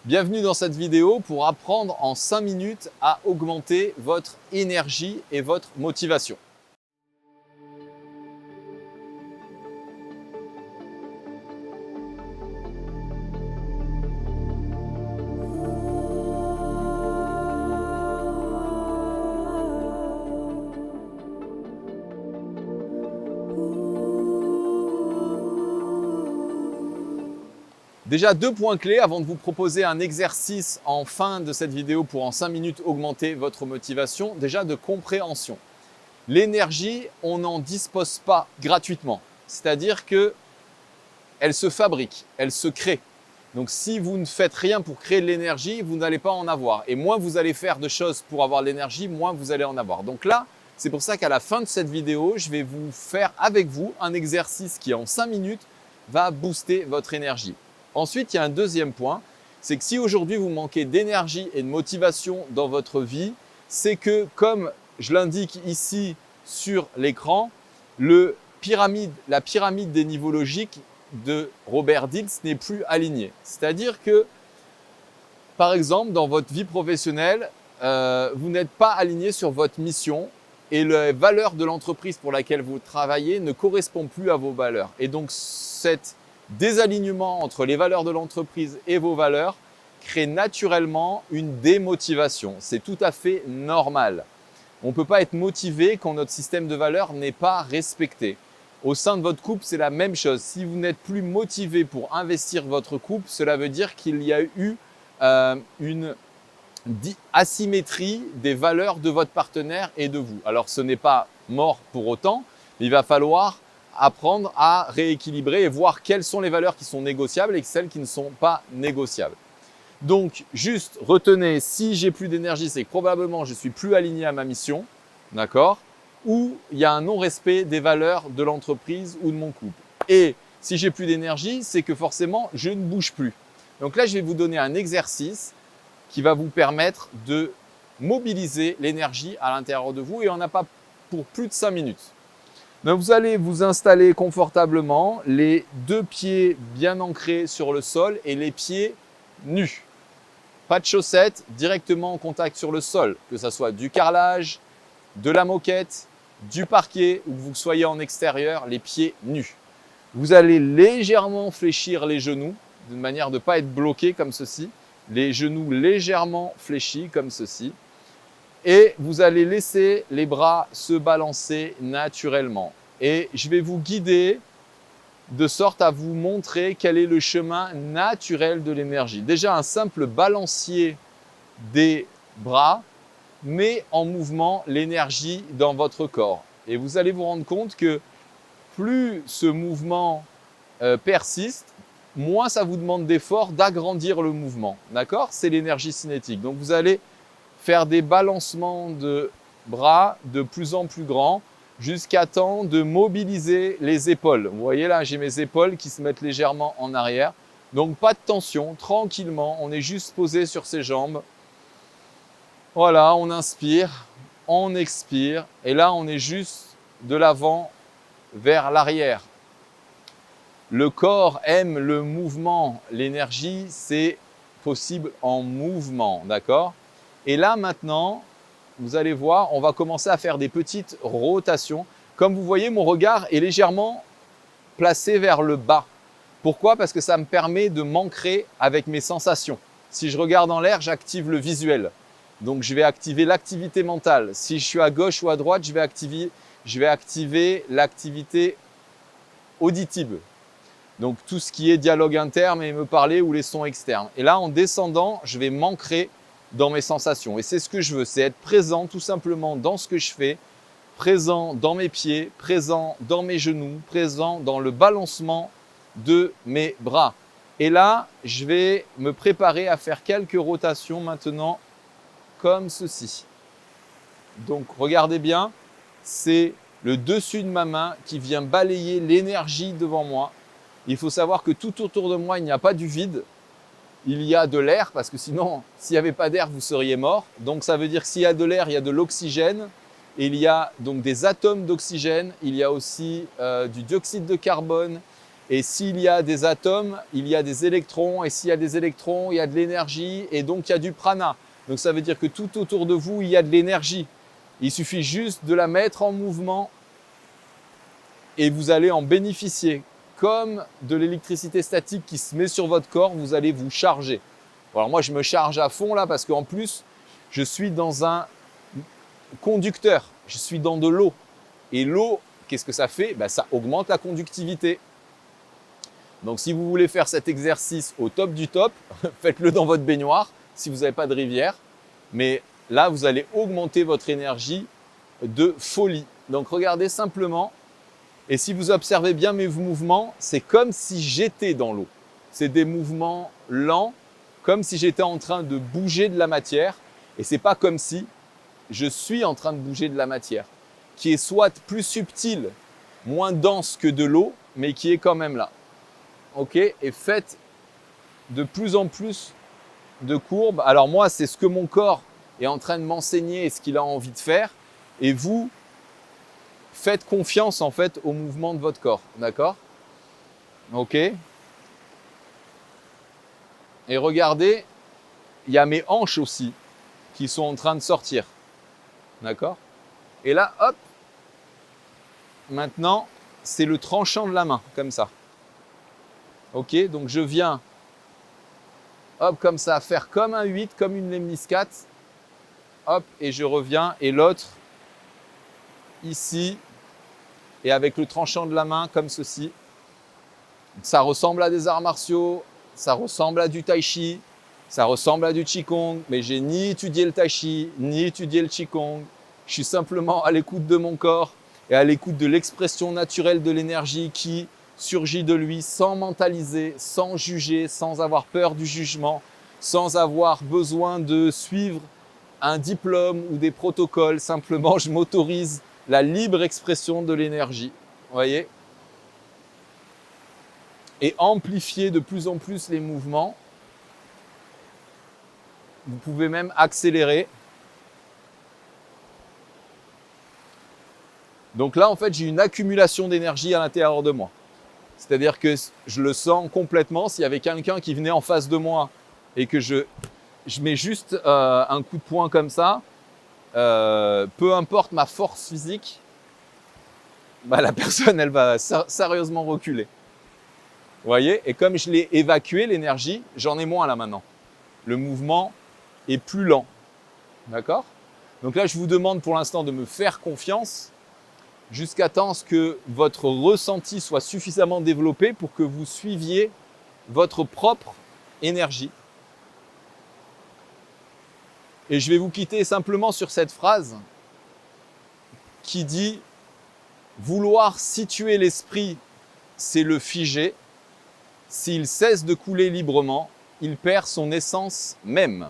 Bienvenue dans cette vidéo pour apprendre en 5 minutes à augmenter votre énergie et votre motivation. Déjà 2 points clés avant de vous proposer un exercice en fin de cette vidéo pour en 5 minutes augmenter votre motivation. Déjà de compréhension. L'énergie, on n'en dispose pas gratuitement. C'est-à-dire qu'elle se fabrique, elle se crée. Donc si vous ne faites rien pour créer de l'énergie, vous n'allez pas en avoir. Et moins vous allez faire de choses pour avoir de l'énergie, moins vous allez en avoir. Donc là, c'est pour ça qu'à la fin de cette vidéo, je vais vous faire avec vous un exercice qui en 5 minutes va booster votre énergie. Ensuite, il y a un deuxième point, c'est que si aujourd'hui vous manquez d'énergie et de motivation dans votre vie, c'est que comme je l'indique ici sur l'écran, la pyramide des niveaux logiques de Robert Dilts n'est plus alignée. C'est-à-dire que, par exemple, dans votre vie professionnelle, vous n'êtes pas aligné sur votre mission et les valeurs de l'entreprise pour laquelle vous travaillez ne correspondent plus à vos valeurs. Et donc, cet désalignement entre les valeurs de l'entreprise et vos valeurs crée naturellement une démotivation. C'est tout à fait normal. On ne peut pas être motivé quand notre système de valeurs n'est pas respecté. Au sein de votre couple, c'est la même chose. Si vous n'êtes plus motivé pour investir votre couple, cela veut dire qu'il y a eu une asymétrie des valeurs de votre partenaire et de vous. Alors, ce n'est pas mort pour autant, mais il va falloir apprendre à rééquilibrer et voir quelles sont les valeurs qui sont négociables et celles qui ne sont pas négociables. Donc, juste retenez, si j'ai plus d'énergie, c'est que probablement je suis plus aligné à ma mission, d'accord? Ou il y a un non-respect des valeurs de l'entreprise ou de mon couple. Et si j'ai plus d'énergie, c'est que forcément, je ne bouge plus. Donc là, je vais vous donner un exercice qui va vous permettre de mobiliser l'énergie à l'intérieur de vous et on n'a pas pour plus de 5 minutes. Donc vous allez vous installer confortablement, les 2 pieds bien ancrés sur le sol et les pieds nus. Pas de chaussettes, directement en contact sur le sol, que ce soit du carrelage, de la moquette, du parquet ou que vous soyez en extérieur, les pieds nus. Vous allez légèrement fléchir les genoux, d'une manière de ne pas être bloqué comme ceci. Les genoux légèrement fléchis comme ceci. Et vous allez laisser les bras se balancer naturellement. Et je vais vous guider de sorte à vous montrer quel est le chemin naturel de l'énergie. Déjà, un simple balancier des bras met en mouvement l'énergie dans votre corps. Et vous allez vous rendre compte que plus ce mouvement persiste, moins ça vous demande d'effort d'agrandir le mouvement. D'accord? C'est l'énergie cinétique. Donc vous allez faire des balancements de bras de plus en plus grands jusqu'à temps de mobiliser les épaules. Vous voyez là, j'ai mes épaules qui se mettent légèrement en arrière. Donc pas de tension, tranquillement, on est juste posé sur ses jambes. Voilà, on inspire, on expire et là on est juste de l'avant vers l'arrière. Le corps aime le mouvement, l'énergie c'est possible en mouvement, d'accord? Et là, maintenant, vous allez voir, on va commencer à faire des petites rotations. Comme vous voyez, mon regard est légèrement placé vers le bas. Pourquoi? Parce que ça me permet de m'ancrer avec mes sensations. Si je regarde en l'air, j'active le visuel. Donc, je vais activer l'activité mentale. Si je suis à gauche ou à droite, je vais activer l'activité auditive. Donc, tout ce qui est dialogue interne et me parler ou les sons externes. Et là, en descendant, je vais m'ancrer dans mes sensations. Et c'est ce que je veux, c'est être présent tout simplement dans ce que je fais, présent dans mes pieds, présent dans mes genoux, présent dans le balancement de mes bras. Et là, je vais me préparer à faire quelques rotations maintenant, comme ceci. Donc, regardez bien, c'est le dessus de ma main qui vient balayer l'énergie devant moi. Il faut savoir que tout autour de moi, il n'y a pas du vide. Il y a de l'air, parce que sinon, s'il n'y avait pas d'air, vous seriez mort. Donc, ça veut dire que s'il y a de l'air, il y a de l'oxygène. Et il y a donc des atomes d'oxygène. Il y a aussi du dioxyde de carbone. Et s'il y a des atomes, il y a des électrons. Et s'il y a des électrons, il y a de l'énergie. Et donc, il y a du prana. Donc, ça veut dire que tout autour de vous, il y a de l'énergie. Il suffit juste de la mettre en mouvement et vous allez en bénéficier. Comme de l'électricité statique qui se met sur votre corps, vous allez vous charger. Alors moi, je me charge à fond là parce qu'en plus, je suis dans un conducteur. Je suis dans de l'eau. Et l'eau, qu'est-ce que ça fait? Ça augmente la conductivité. Donc si vous voulez faire cet exercice au top du top, faites-le dans votre baignoire si vous n'avez pas de rivière. Mais là, vous allez augmenter votre énergie de folie. Donc regardez simplement. Et si vous observez bien mes mouvements, c'est comme si j'étais dans l'eau. C'est des mouvements lents, comme si j'étais en train de bouger de la matière. Et c'est pas comme si je suis en train de bouger de la matière, qui est soit plus subtile, moins dense que de l'eau, mais qui est quand même là. Ok? Et faites de plus en plus de courbes. Alors moi, c'est ce que mon corps est en train de m'enseigner et ce qu'il a envie de faire. Et vous, faites confiance en fait au mouvement de votre corps, d'accord? Ok? Et regardez, il y a mes hanches aussi qui sont en train de sortir, d'accord? Et là, hop, maintenant, c'est le tranchant de la main, comme ça. Ok? Donc je viens, hop, comme ça, faire comme un 8, comme une lemniscate, hop, et je reviens, et l'autre, ici, et avec le tranchant de la main comme ceci. Ça ressemble à des arts martiaux, ça ressemble à du tai chi, ça ressemble à du qigong, mais j'ai ni étudié le tai chi, ni étudié le qigong. Je suis simplement à l'écoute de mon corps et à l'écoute de l'expression naturelle de l'énergie qui surgit de lui sans mentaliser, sans juger, sans avoir peur du jugement, sans avoir besoin de suivre un diplôme ou des protocoles. Simplement, je m'autorise la libre expression de l'énergie, vous voyez? Et amplifier de plus en plus les mouvements. Vous pouvez même accélérer. Donc là, en fait, j'ai une accumulation d'énergie à l'intérieur de moi. C'est-à-dire que je le sens complètement. S'il y avait quelqu'un qui venait en face de moi et que je mets juste un coup de poing comme ça, peu importe ma force physique, la personne, elle va sérieusement reculer. Vous voyez? Et comme je l'ai évacué, l'énergie, j'en ai moins là maintenant. Le mouvement est plus lent. D'accord? Donc là, je vous demande pour l'instant de me faire confiance jusqu'à temps que votre ressenti soit suffisamment développé pour que vous suiviez votre propre énergie. Et je vais vous quitter simplement sur cette phrase qui dit « Vouloir situer l'esprit, c'est le figer. S'il cesse de couler librement, il perd son essence même. »